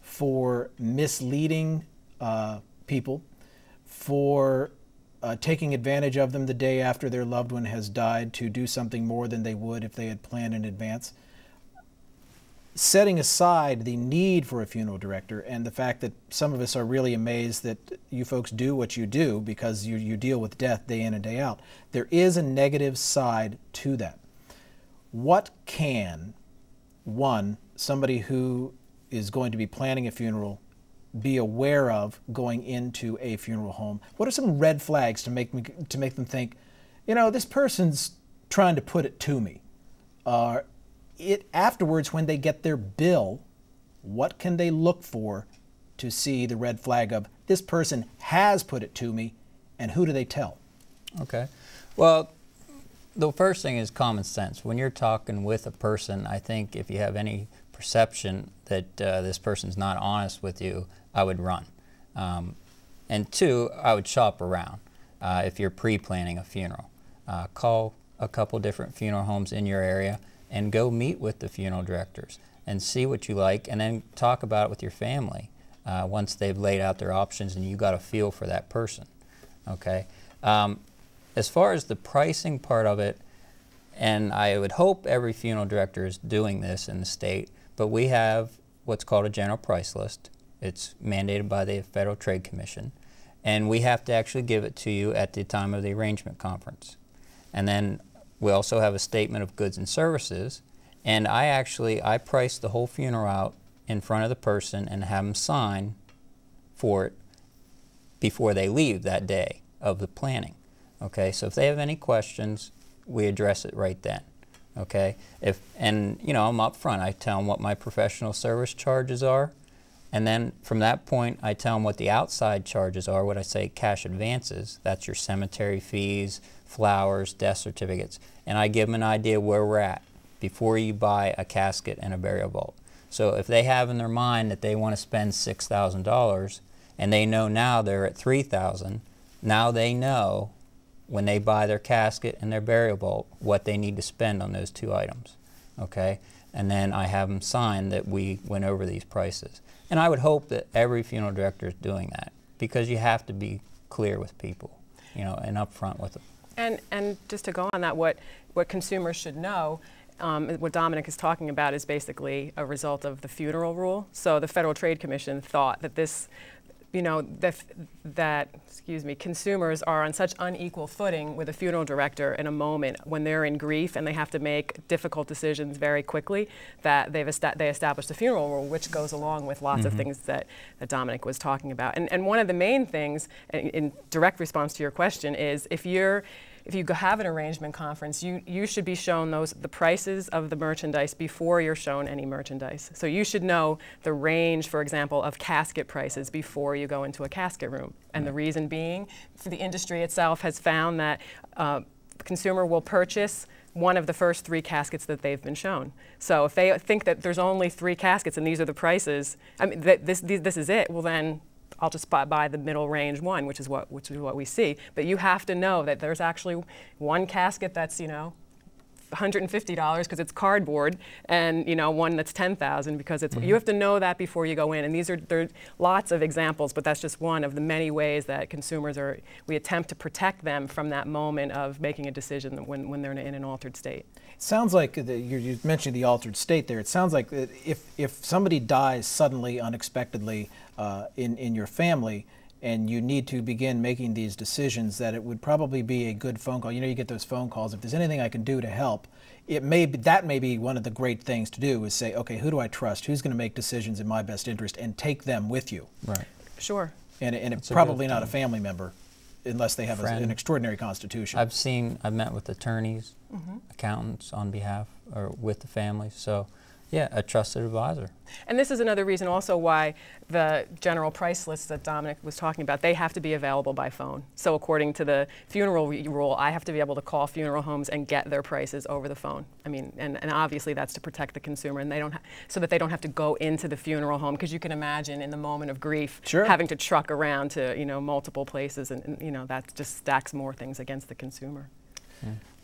for misleading people, for taking advantage of them the day after their loved one has died to do something more than they would if they had planned in advance. Setting aside the need for a funeral director and the fact that some of us are really amazed that you folks do what you do because you deal with death day in and day out, there is a negative side to that. What can, one, somebody who is going to be planning a funeral be aware of going into a funeral home? What are some red flags to make them think, you know, this person's trying to put it to me? Afterwards, when they get their bill, what can they look for to see the red flag of this person has put it to me, and who do they tell? Okay. Well, the first thing is common sense. When you're talking with a person, I think if you have any perception that this person's not honest with you, I would run. And two, I would shop around if you're pre-planning a funeral. Call a couple different funeral homes in your area and go meet with the funeral directors and see what you like, and then talk about it with your family once they've laid out their options and you got a feel for that person. Okay. As far as the pricing part of it, and I would hope every funeral director is doing this in the state, but we have what's called a general price list. It's mandated by the Federal Trade Commission, and we have to actually give it to you at the time of the arrangement conference. And then we also have a statement of goods and services, and I price the whole funeral out in front of the person and have them sign for it before they leave that day of the planning. Okay, so if they have any questions, we address it right then. Okay, and you know, I'm up front. I tell them what my professional service charges are, and then from that point, I tell them what the outside charges are, what I say cash advances. That's your cemetery fees, flowers, death certificates, and I give them an idea where we're at before you buy a casket and a burial vault. So if they have in their mind that they want to spend $6,000 and they know now they're at $3,000, now they know when they buy their casket and their burial vault what they need to spend on those two items. Okay, and then I have them sign that we went over these prices. And I would hope that every funeral director is doing that, because you have to be clear with people, you know, and upfront with them. And just to go on that, what consumers should know, what Dominick is talking about is basically a result of the funeral rule. So the Federal Trade Commission thought that this, you know, consumers are on such unequal footing with a funeral director in a moment when they're in grief and they have to make difficult decisions very quickly, that they established a funeral rule, which goes along with lots of things that Dominick was talking about. And one of the main things, in direct response to your question, is if you have an arrangement conference, you should be shown the prices of the merchandise before you're shown any merchandise. So you should know the range, for example, of casket prices before you go into a casket room. And the reason being, the industry itself has found that the consumer will purchase one of the first 3 caskets that they've been shown. So if they think that there's only 3 caskets and these are the prices, I mean, this is it, well then, I'll just buy the middle range one, which is what we see. But you have to know that there's actually one casket that's, you know, $150 because it's cardboard, and you know, one that's $10,000 because it's. You have to know that before you go in. And there are lots of examples, but that's just one of the many ways that consumers we attempt to protect them from that moment of making a decision when they're in an altered state. It sounds like you mentioned the altered state there. It sounds like that if somebody dies suddenly, unexpectedly in your family, and you need to begin making these decisions, that it would probably be a good phone call. You know, you get those phone calls. If there's anything I can do to help, that may be one of the great things to do, is say, okay, who do I trust? Who's going to make decisions in my best interest, and take them with you. Right. Sure. And it's probably not a family member. unless they have an extraordinary constitution. I've met with attorneys, accountants on behalf or with the families. So, yeah, a trusted advisor. And this is another reason also why the general price lists that Dominick was talking about, they have to be available by phone. So according to the funeral rule, I have to be able to call funeral homes and get their prices over the phone. I mean, and obviously that's to protect the consumer, and they don't so that they don't have to go into the funeral home, because you can imagine in the moment of grief having to truck around to, you know, multiple places, and you know, that just stacks more things against the consumer.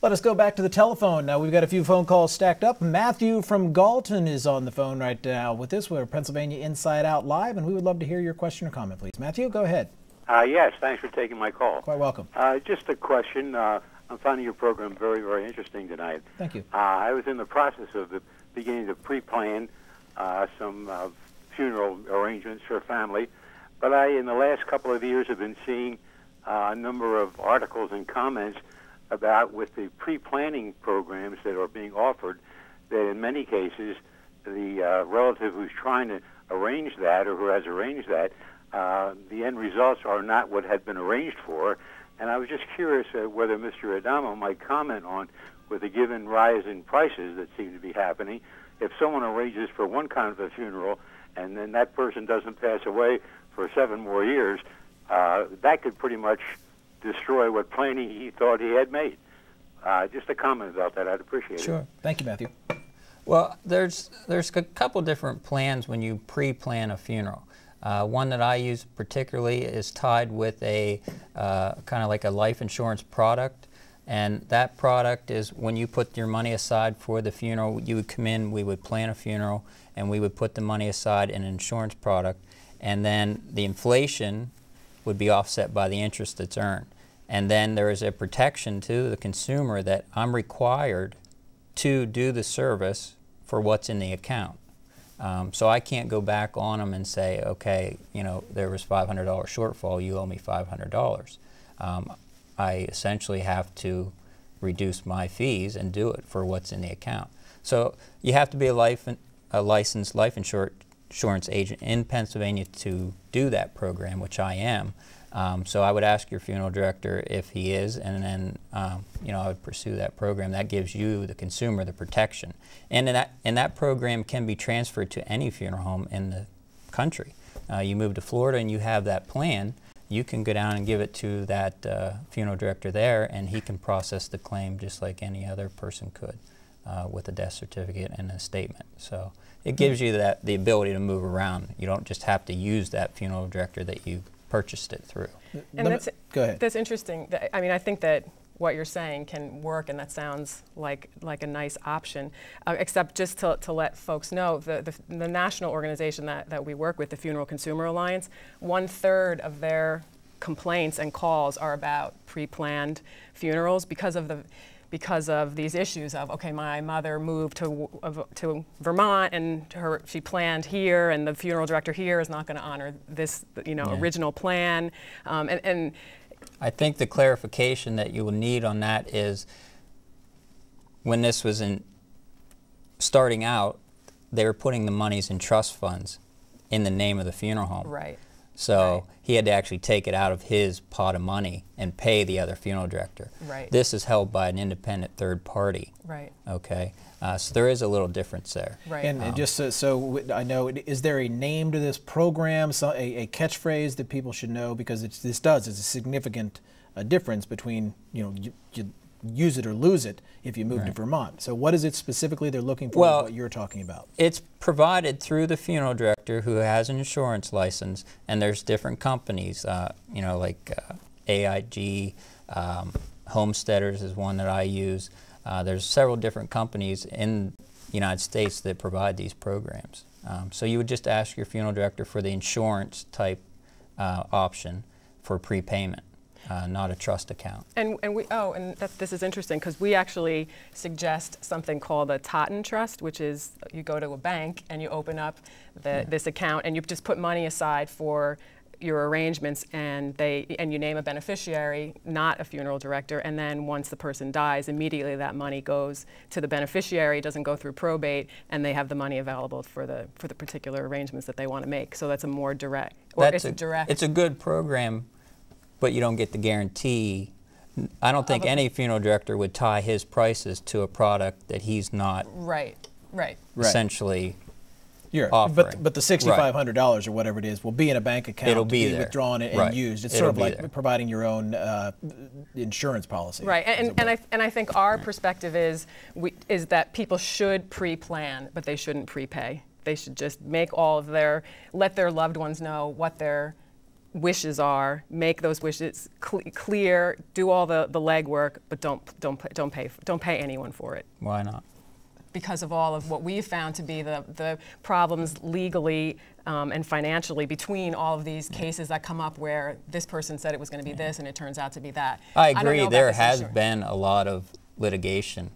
Let us go back to the telephone. Now we've got a few phone calls stacked up. Matthew from Galton is on the phone right now with us. We're Pennsylvania Inside Out Live, and we would love to hear your question or comment, please. Matthew, go ahead. Yes, thanks for taking my call. Quite welcome. Just a question. I'm finding your program very, very interesting tonight. Thank you. I was in the process of beginning to pre-plan some funeral arrangements for a family, but in the last couple of years, have been seeing a number of articles and comments about, with the pre-planning programs that are being offered, that in many cases the relative who's trying to arrange that, or who has arranged that, the end results are not what had been arranged for. And I was just curious whether Mr. Adamo might comment on, with the given rise in prices that seem to be happening, if someone arranges for one kind of a funeral and then that person doesn't pass away for 7 more years, that could pretty much destroy what planning he thought he had made. Just a comment about that. I'd appreciate it. Sure. Thank you, Matthew. Well, there's a couple different plans when you pre-plan a funeral. One that I use particularly is tied with a kind of like a life insurance product, and that product is when you put your money aside for the funeral, you would come in, we would plan a funeral, and we would put the money aside in an insurance product, and then the inflation would be offset by the interest that's earned. And then there is a protection to the consumer that I'm required to do the service for what's in the account. So I can't go back on them and say, okay, you know, there was $500 shortfall, you owe me $500. I essentially have to reduce my fees and do it for what's in the account. So you have to be a licensed life insurance agent in Pennsylvania to do that program, which I am. So I would ask your funeral director if he is, and then you know, I would pursue that program. That gives you, the consumer, the protection. And that program can be transferred to any funeral home in the country. You move to Florida and you have that plan, you can go down and give it to that funeral director there, and he can process the claim just like any other person could with a death certificate and a statement. So it gives you the ability to move around. You don't just have to use that funeral director that you purchased it through. And go ahead. That's interesting. I mean, I think that what you're saying can work, and that sounds like a nice option. Except just to let folks know, the national organization that we work with, the Funeral Consumer Alliance, 1/3 of their complaints and calls are about pre-planned funerals because of these issues of, okay, my mother moved to Vermont and she planned here, and the funeral director here is not going to honor this, you know, original plan. And I think the clarification that you will need on that is, when this was starting out, they were putting the monies in trust funds in the name of the funeral home. Right. So he had to actually take it out of his pot of money and pay the other funeral director. Right. This is held by an independent third party. Right. Okay. So there is a little difference there. Right. And just so I know, is there a name to this program, a catchphrase that people should know? Because it's a significant difference between, you know, you use it or lose it if you move to Vermont. So what is it specifically they're looking for, what you're talking about? It's provided through the funeral director who has an insurance license, and there's different companies, you know, like AIG, Homesteaders is one that I use. There's several different companies in the United States that provide these programs. So you would just ask your funeral director for the insurance type option for prepayment. Not a trust account. And this is interesting, because we actually suggest something called a Totten trust, which is you go to a bank and you open up this account and you just put money aside for your arrangements, and you name a beneficiary, not a funeral director, and then once the person dies, immediately that money goes to the beneficiary, doesn't go through probate, and they have the money available for the particular arrangements that they want to make. So that's a more direct. It's a good program but you don't get the guarantee. I don't think any funeral director would tie his prices to a product that he's not essentially offering. But the $6,500 or whatever it is will be in a bank account. It'll be there. Withdrawn and used. It's sort of like providing your own insurance policy. Right, and I think our perspective is that people should pre-plan, but they shouldn't prepay. They should just make let their loved ones know what their wishes are, make those wishes clear, do all the legwork, but don't pay anyone for it. Why not? Because of all of what we've found to be the problems legally and financially between all of these cases that come up where this person said it was going to be this and it turns out to be that. I agree. There has been a lot of litigation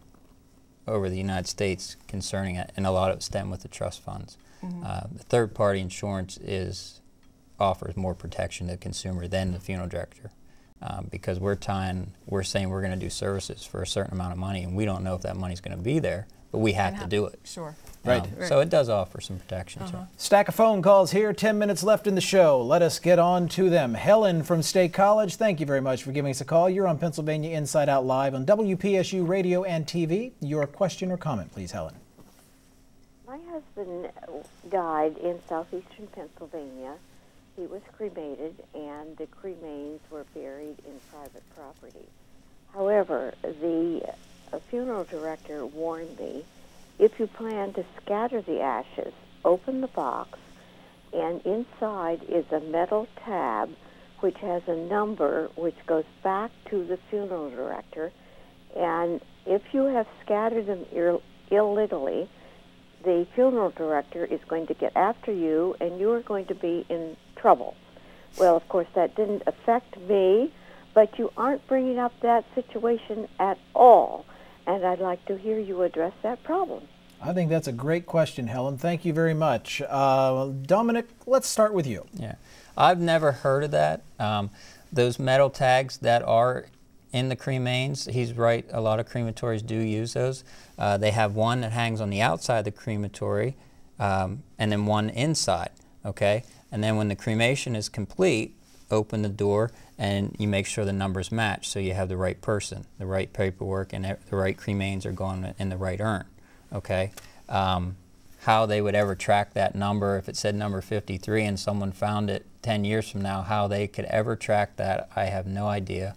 over the United States concerning it, and a lot of it stemmed with the trust funds. The third-party insurance offers more protection to the consumer than the funeral director. Because we're saying we're going to do services for a certain amount of money, and we don't know if that money's going to be there, but we have to do it. Sure. Right. So it does offer some protection. Stack of phone calls here, 10 minutes left in the show. Let us get on to them. Helen from State College, thank you very much for giving us a call. You're on Pennsylvania Inside Out Live on WPSU Radio and TV. Your question or comment, please, Helen. My husband died in southeastern Pennsylvania. He was cremated, and the cremains were buried in private property. However, the funeral director warned me, if you plan to scatter the ashes, open the box, and inside is a metal tab which has a number which goes back to the funeral director, and if you have scattered them illegally, the funeral director is going to get after you, and you are going to be in trouble. Well, of course, that didn't affect me, but you aren't bringing up that situation at all, and I'd like to hear you address that problem. I think that's a great question, Helen. Thank you very much. Dominick, let's start with you. Yeah, I've never heard of that. Those metal tags that are in the cremains, he's right, a lot of crematories do use those. They have one that hangs on the outside of the crematory and then one inside, okay? And then when the cremation is complete, open the door and you make sure the numbers match so you have the right person, the right paperwork, and the right cremains are going in the right urn, okay? How they would ever track that number, if it said number 53 and someone found it 10 years from now, how they could ever track that, I have no idea.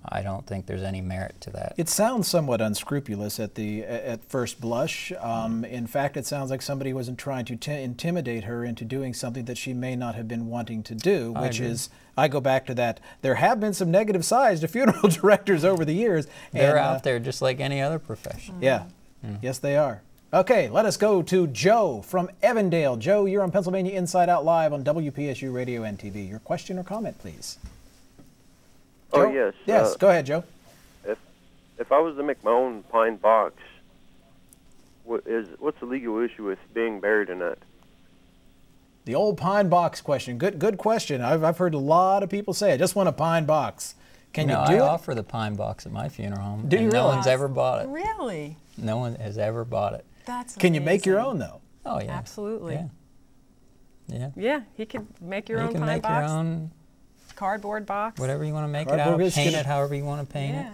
I don't think there's any merit to that. It sounds somewhat unscrupulous at first blush. In fact, it sounds like somebody wasn't trying to intimidate her into doing something that she may not have been wanting to do, which is, I go back to that, there have been some negative sides to funeral directors over the years. They're out there just like any other profession. Yeah, yes they are. Okay, let us go to Joe from Evandale. Joe, you're on Pennsylvania Inside Out Live on WPSU Radio and TV. Your question or comment, please. Joe? Oh, yes. Yes, go ahead, Joe. If I was to make my own pine box, what's the legal issue with being buried in that? The old pine box question. Good question. I've heard a lot of people say, I just want a pine box. Can you do it? I offer the pine box at my funeral home. Do you No one's ever bought it. Really? No one has ever bought it. That's amazing. Can you make your own, though? Oh, yeah. Absolutely. Yeah. Yeah, he could make your own pine box. You can make your own cardboard box. Whatever you want to make it out of, paint it however you want to paint it.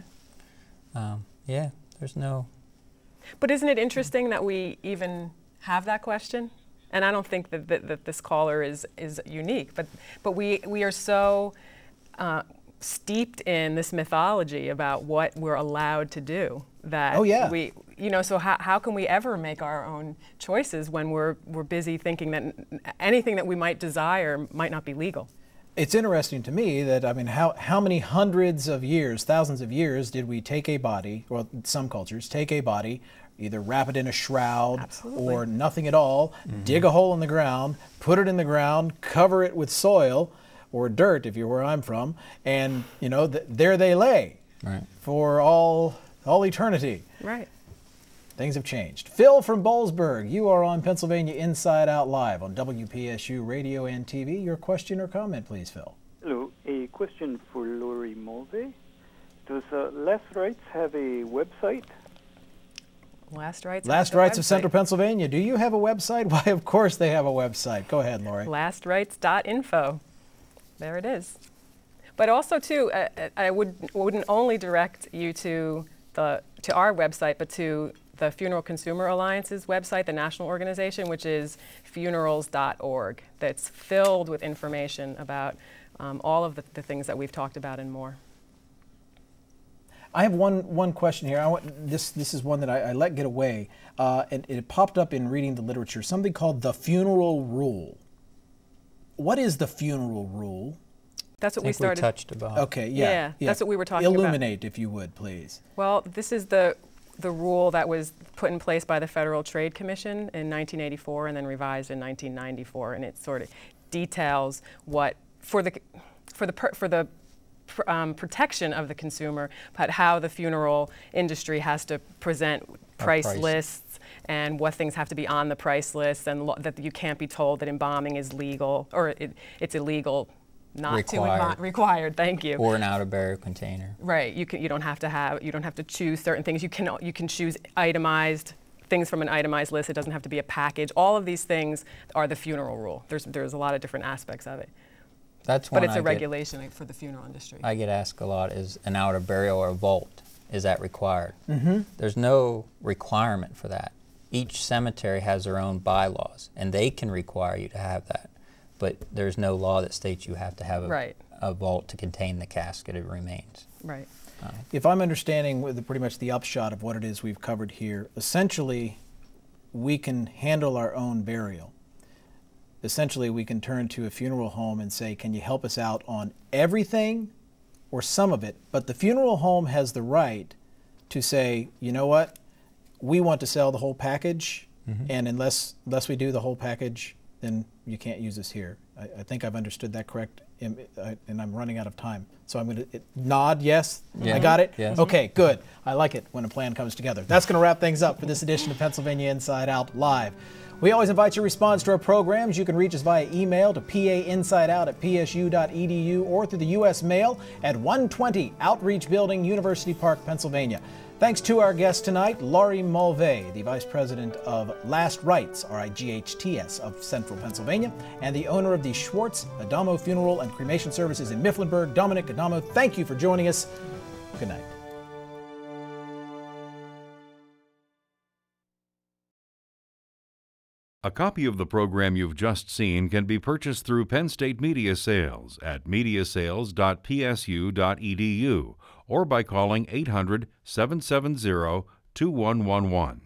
Yeah, there's no... But isn't it interesting that we even have that question? And I don't think that this caller is unique, but we are so steeped in this mythology about what we're allowed to do that we, so how can we ever make our own choices when we're busy thinking that anything that we might desire might not be legal? It's interesting to me that, I mean, how many hundreds of years, thousands of years did we take a body, well, some cultures take a body, either wrap it in a shroud or nothing at all, dig a hole in the ground, put it in the ground, cover it with soil or dirt if you're where I'm from, and, there they lay for all eternity. Right. Things have changed. Phil from Boalsburg, you are on Pennsylvania Inside Out Live on WPSU Radio and TV. Your question or comment, please, Phil. Hello. A question for Laurie Mulvey. Does Last Rites have a website? Last Rites of Central Pennsylvania. Do you have a website? Why, of course they have a website. Go ahead, Laurie. Lastrites.info. There it is. But also too, I wouldn't only direct you to our website, but to the Funeral Consumer Alliance's website, the national organization, which is funerals.org. That's filled with information about all of the things that we've talked about and more. I have one question here. This is one that I let get away, and it popped up in reading the literature. Something called the funeral rule. What is the funeral rule? That's what we started. We touched about. Okay, yeah. That's what we were talking about. Illuminate, if you would, please. Well, this is the rule that was put in place by the Federal Trade Commission in 1984 and then revised in 1994, and it sort of details what for the protection of the consumer, but how the funeral industry has to present price lists and what things have to be on the price list, and that you can't be told that embalming is legal or it's illegal. Not required. Thank you. Or an out-of-burial container. Right. You don't have to choose certain things. You can choose itemized things from an itemized list. It doesn't have to be a package. All of these things are the funeral rule. There's a lot of different aspects of it. That's one. But it's a regulation for the funeral industry. I get asked a lot: is an out-of-burial or a vault, is that required? Mm-hmm. There's no requirement for that. Each cemetery has their own bylaws, and they can require you to have that. But there's no law that states you have to have a vault to contain the casketed remains. Right. If I'm understanding pretty much the upshot of what it is we've covered here, essentially we can handle our own burial. Essentially we can turn to a funeral home and say, can you help us out on everything or some of it? But the funeral home has the right to say, you know what, we want to sell the whole package, and unless we do the whole package, then you can't use this here. I think I've understood that correct, and I'm running out of time. So I'm going to nod, yes? Yeah. I got it? Yes. Okay, good. I like it when a plan comes together. That's going to wrap things up for this edition of Pennsylvania Inside Out Live. We always invite your response to our programs. You can reach us via email to painsideout@psu.edu or through the U.S. mail at 120 Outreach Building, University Park, Pennsylvania. Thanks to our guest tonight, Laurie Mulvey, the Vice President of Last Rites, RIGHTS, of Central Pennsylvania, and the owner of the Schwartz Adamo Funeral and Cremation Services in Mifflinburg, Dominick Adamo. Thank you for joining us. Good night. A copy of the program you've just seen can be purchased through Penn State Media Sales at mediasales.psu.edu or by calling 800-770-2111.